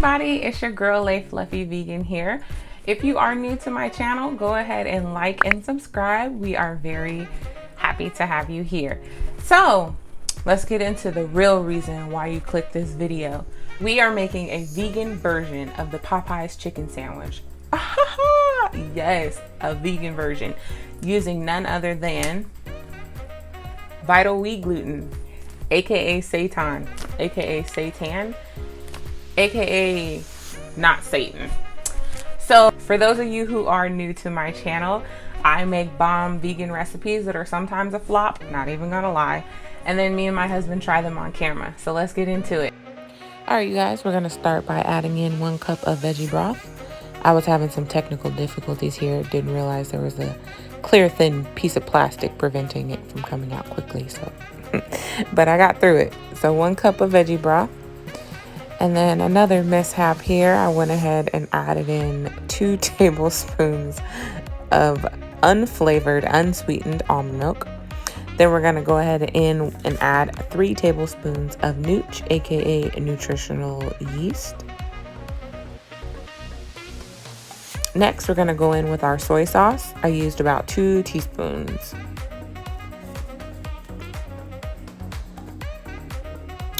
everybody, it's your girl Lay Fluffy Vegan here. If you are new to my channel, go ahead and like and subscribe. We are very happy to have you here. So let's get into the real reason why you clicked this video. We are making a vegan version of the Popeyes chicken sandwich. Yes, a vegan version using none other than Vital Wheat Gluten, aka Seitan, aka Seitan, aka not Satan. So for those of you who are new to my channel, I make bomb vegan recipes that are sometimes a flop, not even gonna lie, and then me and my husband try them on camera. So let's get into it. All right, you guys, we're gonna start by adding in 1 cup of veggie broth. I was having some technical difficulties here. Didn't realize there was a clear thin piece of plastic preventing it from coming out quickly, so but I got through it. So 1 cup of veggie broth. And then another mishap here, I went ahead and added in 2 tablespoons of unflavored, unsweetened almond milk. Then we're gonna go ahead and add 3 tablespoons of Nooch, aka nutritional yeast. Next, we're gonna go in with our soy sauce. I used about 2 teaspoons.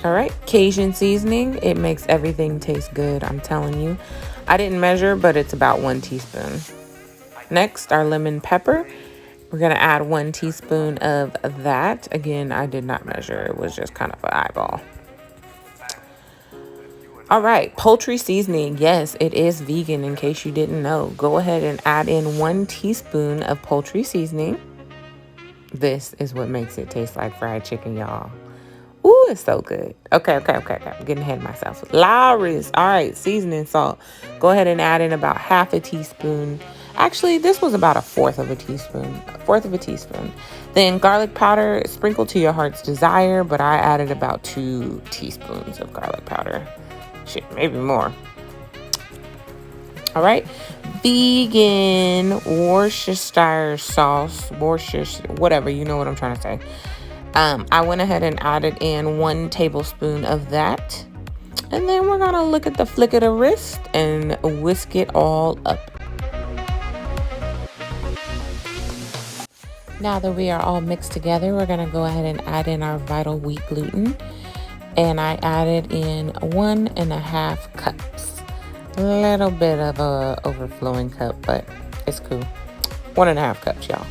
All right, Cajun seasoning. It makes everything taste good, I'm telling you. I didn't measure, but it's about 1 teaspoon. Next, our lemon pepper. We're gonna add 1 teaspoon of that. Again, I did not measure. It was just kind of an eyeball. All right, poultry seasoning. Yes, it is vegan, in case you didn't know. Go ahead and add in 1 teaspoon of poultry seasoning. This is what makes it taste like fried chicken, y'all. Ooh, it's so good. Okay. I'm getting ahead of myself. Lawry's. All right, seasoning salt. Go ahead and add in about 1/2 teaspoon. Actually, this was about 1/4 of a teaspoon. 1/4 of a teaspoon. Then garlic powder, sprinkle to your heart's desire, but I added about 2 teaspoons of garlic powder. Shit, maybe more. All right, vegan Worcestershire sauce, Worcestershire, whatever, you know what I'm trying to say. I went ahead and added in 1 tablespoon of that. And then we're gonna look at the flick of the wrist and whisk it all up. Now that we are all mixed together, we're gonna go ahead and add in our Vital Wheat Gluten. And I added in 1.5 cups. A little bit of a overflowing cup, but it's cool. 1.5 cups, y'all.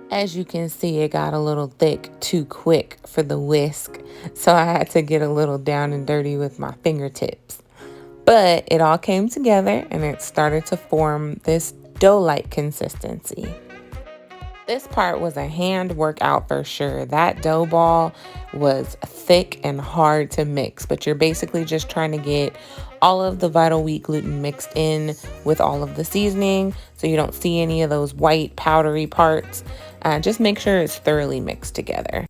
As you can see, it got a little thick too quick for the whisk, so I had to get a little down and dirty with my fingertips. But it all came together and it started to form this dough-like consistency. This part was a hand workout for sure. That dough ball was thick and hard to mix, but you're basically just trying to get all of the Vital Wheat Gluten mixed in with all of the seasoning so you don't see any of those white powdery parts. Just make sure it's thoroughly mixed together.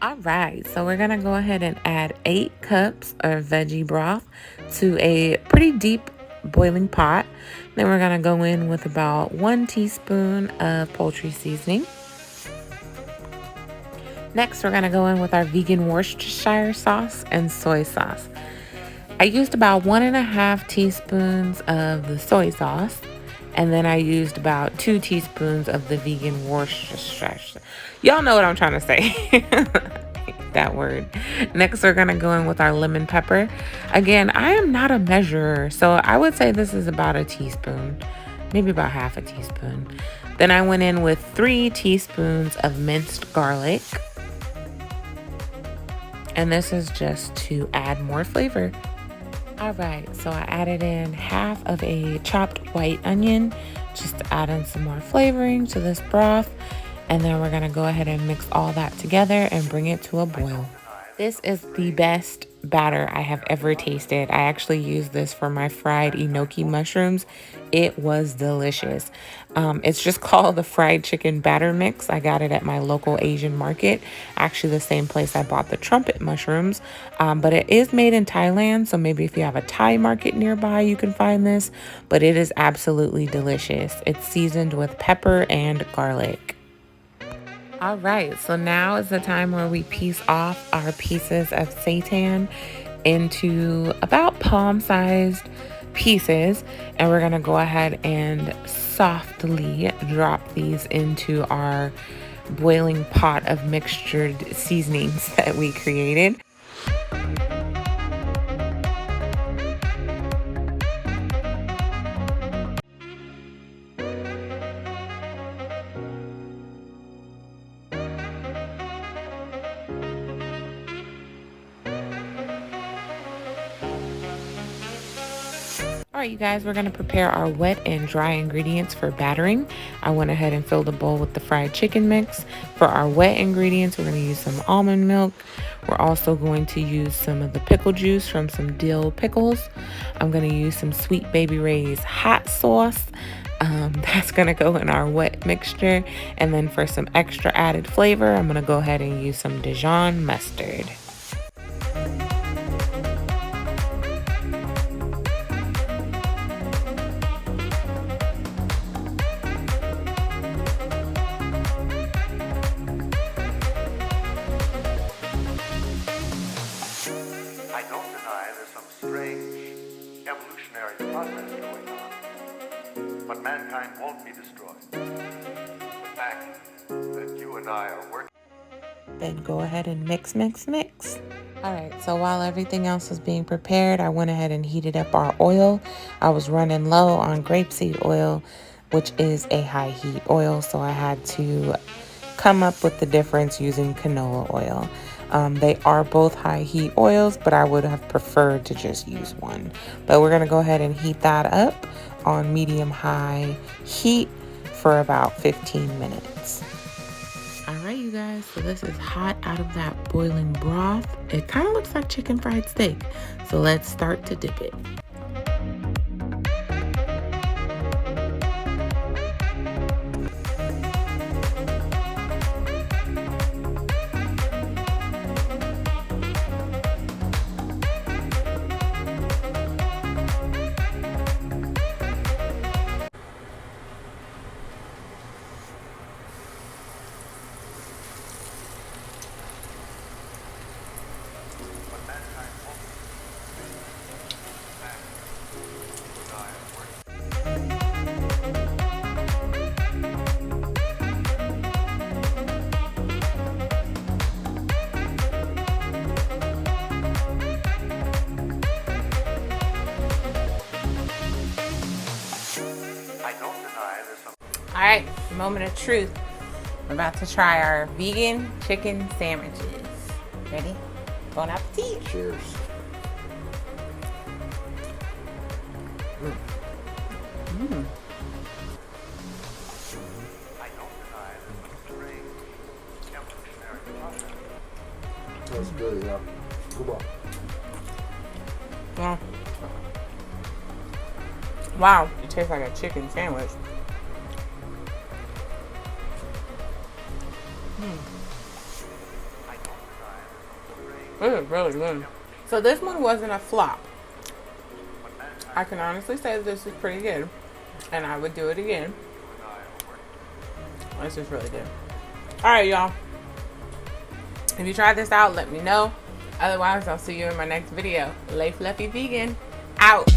All right, so we're gonna go ahead and add 8 cups of veggie broth to a pretty deep boiling pot. Then we're gonna go in with about 1 teaspoon of poultry seasoning. Next, we're gonna go in with our vegan Worcestershire sauce and soy sauce. I used about 1.5 teaspoons of the soy sauce, and then I used about 2 teaspoons of the vegan Worcestershire. Y'all know what I'm trying to say. That word. Next, we're gonna go in with our lemon pepper. Again, I am not a measurer, so I would say this is about a teaspoon, maybe about 1/2 teaspoon. Then I went in with 3 teaspoons of minced garlic. And this is just to add more flavor. All right, so I added in 1/2 of a chopped white onion just to add in some more flavoring to this broth. And then we're gonna go ahead and mix all that together and bring it to a boil. This is the best batter I have ever tasted. I actually used this for my fried enoki mushrooms. It was delicious. It's just called the fried chicken batter mix. I got it at my local Asian market, actually the same place I bought the trumpet mushrooms. But it is made in Thailand, so maybe if you have a Thai market nearby, you can find this. But it is absolutely delicious. It's seasoned with pepper and garlic. All right, so now is the time where we piece off our pieces of seitan into about palm-sized pieces, and we're gonna go ahead and softly drop these into our boiling pot of mixtured seasonings that we created. All right, you guys, we're going to prepare our wet and dry ingredients for battering. I went ahead and filled a bowl with the fried chicken mix. For our wet ingredients, we're going to use some almond milk. We're also going to use some of the pickle juice from some dill pickles. I'm going to use some Sweet Baby Ray's hot sauce. That's going to go in our wet mixture. And then for some extra added flavor, I'm going to go ahead and use some Dijon mustard. I don't deny there's some strange evolutionary process going on, but mankind won't be destroyed. The fact that you and I are working. Then go ahead and mix. All right, so while everything else was being prepared, I went ahead and heated up our oil. I was running low on grapeseed oil, which is a high heat oil, so I had to come up with the difference using canola oil. They are both high heat oils, but I would have preferred to just use one. But we're gonna go ahead and heat that up on medium-high heat for about 15 minutes. All right, you guys, so this is hot out of that boiling broth. It kind of looks like chicken fried steak. So let's start to dip it. All right, moment of truth. We're about to try our vegan chicken sandwiches. Ready? Bon appetit. Cheers. Mm. I don't deny there's some strange evolutionary process. That's good, yeah. Come on. Yeah. Wow, it tastes like a chicken sandwich. This is really good. So this one wasn't a flop. I can honestly say that this is pretty good, and I would do it again. This is really good. All right, y'all. If you tried this out, let me know. Otherwise, I'll see you in my next video. Lay Fluffy Vegan out.